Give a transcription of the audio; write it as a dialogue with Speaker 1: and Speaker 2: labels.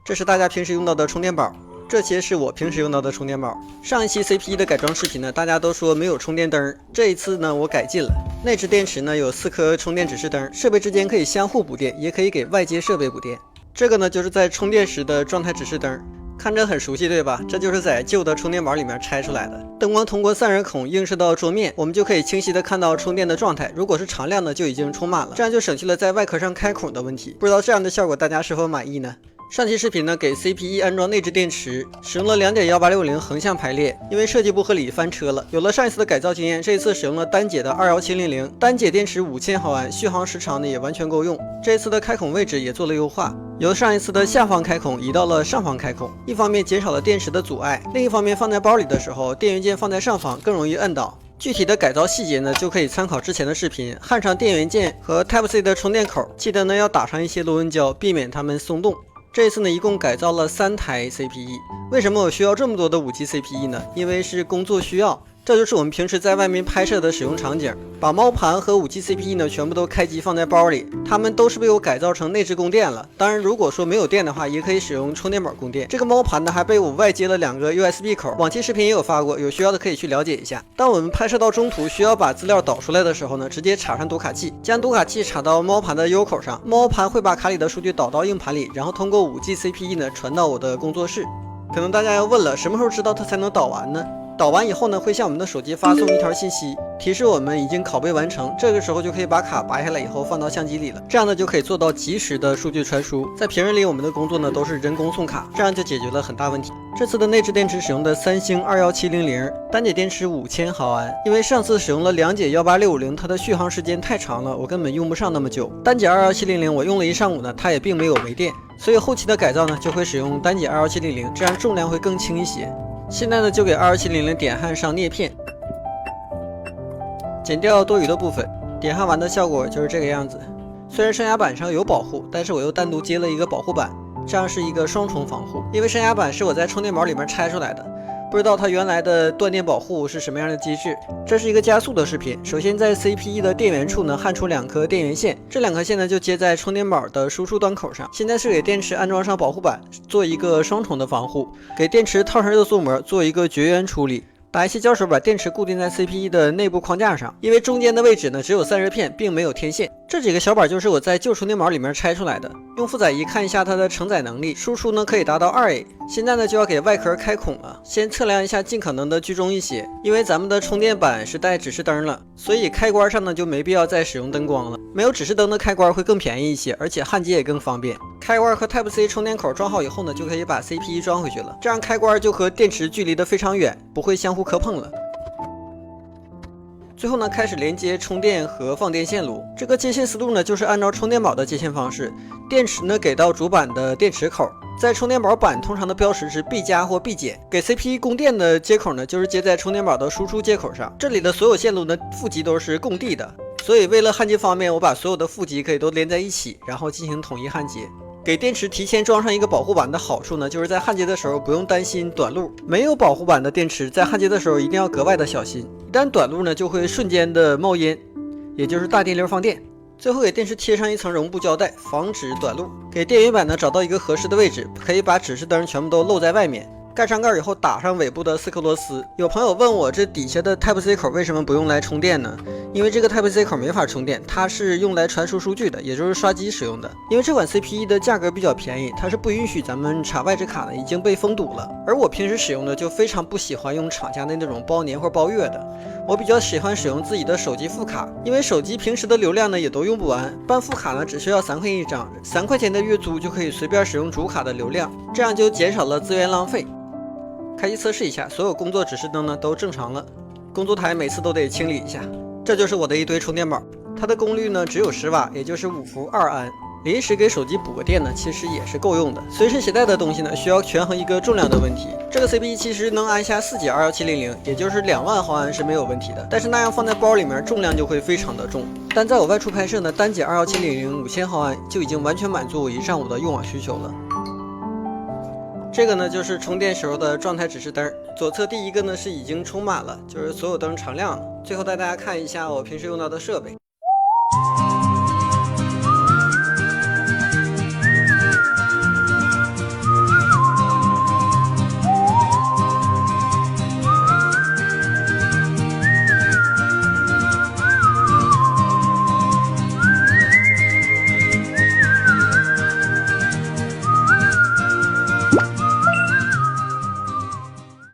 Speaker 1: 这是大家平时用到的充电宝。 这些是我平时用到的充电宝。上一期 CP1 的改装视频呢，大家都说没有充电灯，这一次呢我改进了。内置电池呢有4颗充电指示灯，设备之间可以相互补电，也可以给外接设备补电。这个呢就是在充电时的状态指示灯，看着很熟悉对吧？这就是在旧的充电宝里面拆出来的。灯光通过散热孔映射到桌面，我们就可以清晰的看到充电的状态。如果是常亮的，就已经充满了，这样就省去了在外壳上开孔的问题。不知道这样的效果大家是否满意呢？ 上期视频呢，给 CP1 安装内置电池，使用了2.1860横向排列，因为设计不合理翻车了。有了上一次的改造经验，这一次使用了单节的21700，单节电池5000毫安，续航时长呢也完全够用。这一次的开孔位置也做了优化，由上一次的下方开孔移到了上方开孔，一方面减少了电池的阻碍，另一方面放在包里的时候，电源键放在上方更容易摁倒。 具体的改造细节呢，就可以参考之前的视频，焊上电源键和 Type-C 的充电口，记得呢要打上一些螺纹胶，避免它们松动。 这一次呢，一共改造了3台 CP1。为什么我需要这么多的5G CP1 呢？因为是工作需要，这就是我们平时在外面拍摄的使用场景。把猫盘和5G CP1 呢全部都开机放在包里，它们都是被我改造成内置供电了。当然，如果说没有电的话，也可以使用充电宝供电。这个猫盘呢还被我外接了2个 USB 口，往期视频也有发过，有需要的可以去了解一下。当我们拍摄到中途需要把资料导出来的时候呢，直接插上读卡器，将读卡器插到猫盘的 U 口上，猫盘会把卡里的数据导到硬盘里，然后通过5G CP1 呢传到我的工作室。可能大家要问了，什么时候知道它才能导完呢？ 导完以后呢，会向我们的手机发送一条信息，提示我们已经拷贝完成。这个时候就可以把卡拔下来以后放到相机里了，这样呢就可以做到及时的数据传输。在平日里，我们的工作呢都是人工送卡，这样就解决了很大问题。这次的内置电池使用的三星21700，单节电池5000毫安。因为上次使用了2节18650，它的续航时间太长了，我根本用不上那么久。单节21700我用了一上午呢，它也并没有没电，所以后期的改造呢就会使用单节21700，这样重量会更轻一些。 现在呢，就给21700点焊上镍片，剪掉多余的部分。点焊完的效果就是这个样子。虽然升压板上有保护，但是我又单独接了一个保护板，这样是一个双重防护。因为升压板是我在充电宝里面拆出来的，不知道它原来的断电保护是什么样的机制。这是一个加速的视频。首先在 CP1 的电源处呢焊出2颗电源线，这2颗线呢就接在充电宝的输出端口上。现在是给电池安装上保护板，做一个双重的防护，给电池套上热缩膜，做一个绝缘处理。 打一些胶水把电池固定在 CP1 的内部框架上，因为中间的位置呢只有散热片，并没有天线。这几个小板就是我在旧充电宝里面拆出来的。用负载仪看一下它的承载能力，输出呢可以达到2A。现在呢就要给外壳开孔了，先测量一下，尽可能的居中一些。因为咱们的充电板是带指示灯了，所以开关上呢就没必要再使用灯光了。没有指示灯的开关会更便宜一些，而且焊接也更方便。开关和 Type-C 充电口装好以后呢，就可以把 CP1 装回去了。这样开关就和电池距离的非常远，不会相互磕碰了。 最后呢，开始连接充电和放电线路。这个接线思路呢，就是按照充电宝的接线方式，电池呢给到主板的电池口，在充电宝板通常的标识是 B 加或 B 减。给 CP1 供电的接口呢，就是接在充电宝的输出接口上。这里的所有线路呢，负极都是共地的，所以为了焊接方便，我把所有的负极可以都连在一起，然后进行统一焊接。 给电池提前装上一个保护板的好处呢，就是在焊接的时候不用担心短路。没有保护板的电池在焊接的时候一定要格外的小心，一旦短路呢，就会瞬间的冒烟，也就是大电流放电。最后给电池贴上一层绒布胶带，防止短路。给电源板呢找到一个合适的位置，可以把指示灯全部都露在外面。 盖上盖以后，打上尾部的4颗螺丝。有朋友问我，这底下的 Type-C 口为什么不用来充电呢？因为这个 Type-C 口没法充电，它是用来传输数据的，也就是刷机使用的。因为这款 CP1 的价格比较便宜，它是不允许咱们插外置卡的，已经被封堵了。而我平时使用的就非常不喜欢用厂家的那种包年或包月的，我比较喜欢使用自己的手机副卡，因为手机平时的流量呢也都用不完，办副卡呢只需要3块一张，3块钱的月租就可以随便使用主卡的流量，这样就减少了资源浪费。 开机测试一下，所有工作指示灯呢都正常了。工作台每次都得清理一下。这就是我的一堆充电宝，它的功率呢只有10瓦，也就是5伏2安。临时给手机补个电呢，其实也是够用的。随身携带的东西呢，需要权衡一个重量的问题。这个 CP1 其实能安下4节21700，也就是2万毫安是没有问题的。但是那样放在包里面，重量就会非常的重。但在我外出拍摄呢，单节21700 5000毫安就已经完全满足我一上午的用网需求了。 这个呢就是充电时候的状态指示灯，左侧第一个呢是已经充满了，就是所有灯常亮了。最后带大家看一下我平时用到的设备。